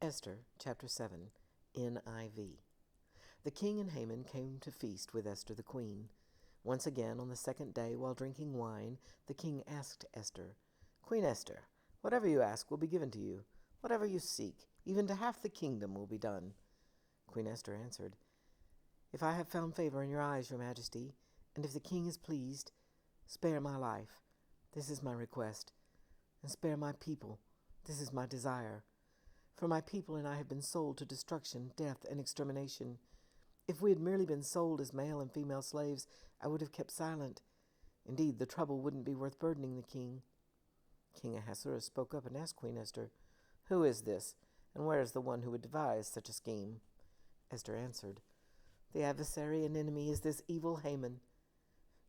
Esther, chapter 7, NIV. The king and Haman came to feast with Esther the queen. Once again, on the second day, while drinking wine, the king asked Esther, "Queen Esther, whatever you ask will be given to you. Whatever you seek, even to half the kingdom, will be done." Queen Esther answered, "If I have found favor in your eyes, your majesty, and if the king is pleased, spare my life. This is my request. And spare my people. This is my desire. For my people and I have been sold to destruction, death, and extermination. If we had merely been sold as male and female slaves, I would have kept silent. Indeed, the trouble wouldn't be worth burdening the king." King Ahasuerus spoke up and asked Queen Esther, "Who is this, and where is the one who would devise such a scheme?" Esther answered, "The adversary and enemy is this evil Haman."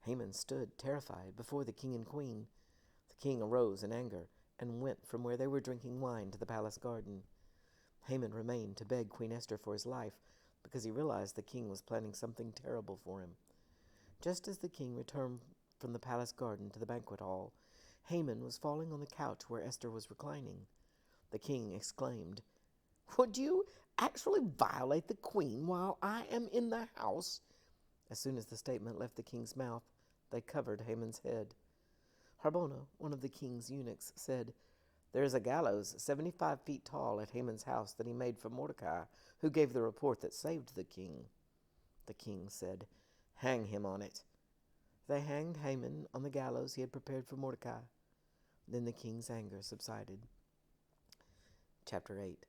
Haman stood, terrified, before the king and queen. The king arose in anger and went from where they were drinking wine to the palace garden. Haman remained to beg Queen Esther for his life, because he realized the king was planning something terrible for him. Just as the king returned from the palace garden to the banquet hall, Haman was falling on the couch where Esther was reclining. The king exclaimed, "Would you actually violate the queen while I am in the house?" As soon as the statement left the king's mouth, they covered Haman's head. Harbona, one of the king's eunuchs, said, "There is a gallows 75 feet tall at Haman's house that he made for Mordecai, who gave the report that saved the king." The king said, "Hang him on it." They hanged Haman on the gallows he had prepared for Mordecai. Then the king's anger subsided. Chapter 8.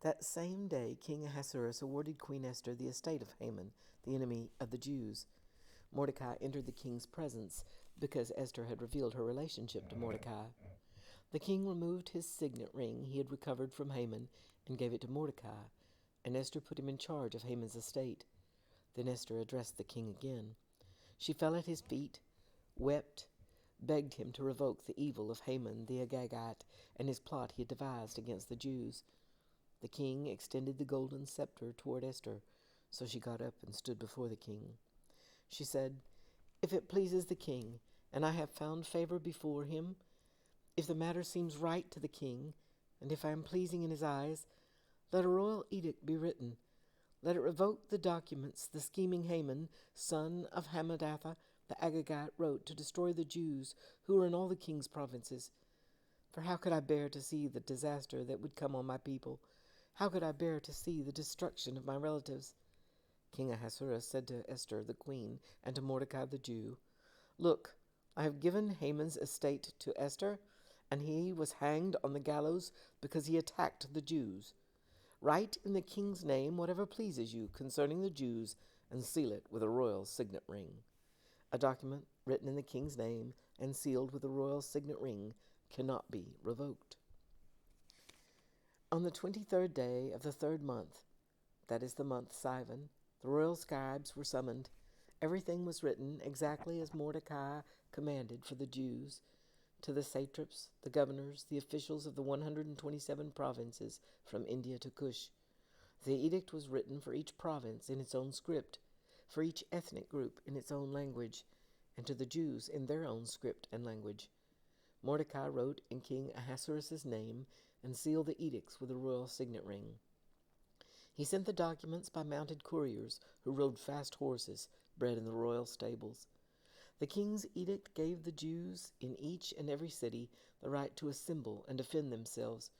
That same day King Ahasuerus awarded Queen Esther the estate of Haman, the enemy of the Jews. Mordecai entered the king's presence because Esther had revealed her relationship to Mordecai. The king removed his signet ring he had recovered from Haman and gave it to Mordecai, and Esther put him in charge of Haman's estate. Then Esther addressed the king again. She fell at his feet, wept, begged him to revoke the evil of Haman the Agagite and his plot he had devised against the Jews. The king extended the golden scepter toward Esther, so she got up and stood before the king. She said, "If it pleases the king, and I have found favor before him, if the matter seems right to the king, and if I am pleasing in his eyes, let a royal edict be written. Let it revoke the documents the scheming Haman, son of Hammedatha, the Agagite, wrote to destroy the Jews who are in all the king's provinces. For how could I bear to see the disaster that would come on my people? How could I bear to see the destruction of my relatives?" King Ahasuerus said to Esther the queen and to Mordecai the Jew, "Look, I have given Haman's estate to Esther, and he was hanged on the gallows because he attacked the Jews. Write in the king's name whatever pleases you concerning the Jews, and seal it with a royal signet ring." A document written in the king's name and sealed with a royal signet ring cannot be revoked. On the 23rd day of the 3rd month, that is the month Sivan, the royal scribes were summoned. Everything was written exactly as Mordecai commanded for the Jews, to the satraps, the governors, the officials of the 127 provinces from India to Cush. The edict was written for each province in its own script, for each ethnic group in its own language, and to the Jews in their own script and language. Mordecai wrote in King Ahasuerus' name and sealed the edicts with a royal signet ring. He sent the documents by mounted couriers who rode fast horses bred in the royal stables. The king's edict gave the Jews in each and every city the right to assemble and defend themselves,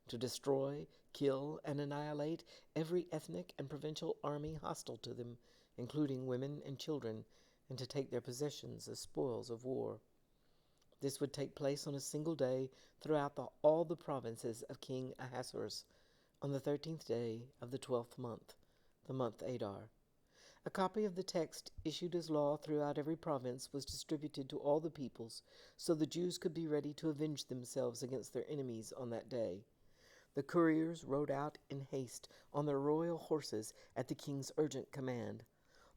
to destroy, kill, and annihilate every ethnic and provincial army hostile to them, including women and children, and to take their possessions as spoils of war. This would take place on a single day throughout all the provinces of King Ahasuerus, on the 13th day of the 12th month, the month Adar. A copy of the text issued as law throughout every province was distributed to all the peoples, so the Jews could be ready to avenge themselves against their enemies on that day. The couriers rode out in haste on their royal horses at the king's urgent command.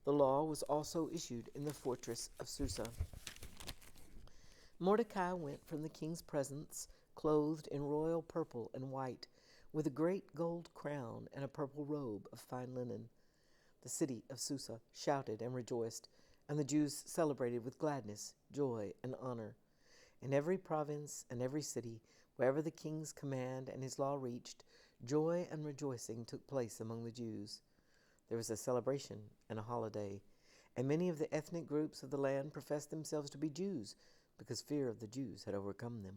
The law was also issued in the fortress of Susa. Mordecai went from the king's presence, clothed in royal purple and white, with a great gold crown and a purple robe of fine linen. The city of Susa shouted and rejoiced, and the Jews celebrated with gladness, joy, and honor. In every province and every city, wherever the king's command and his law reached, Joy and rejoicing took place among the Jews. There was a celebration and a holiday, and many of the ethnic groups of the land professed themselves to be Jews because fear of the Jews had overcome them.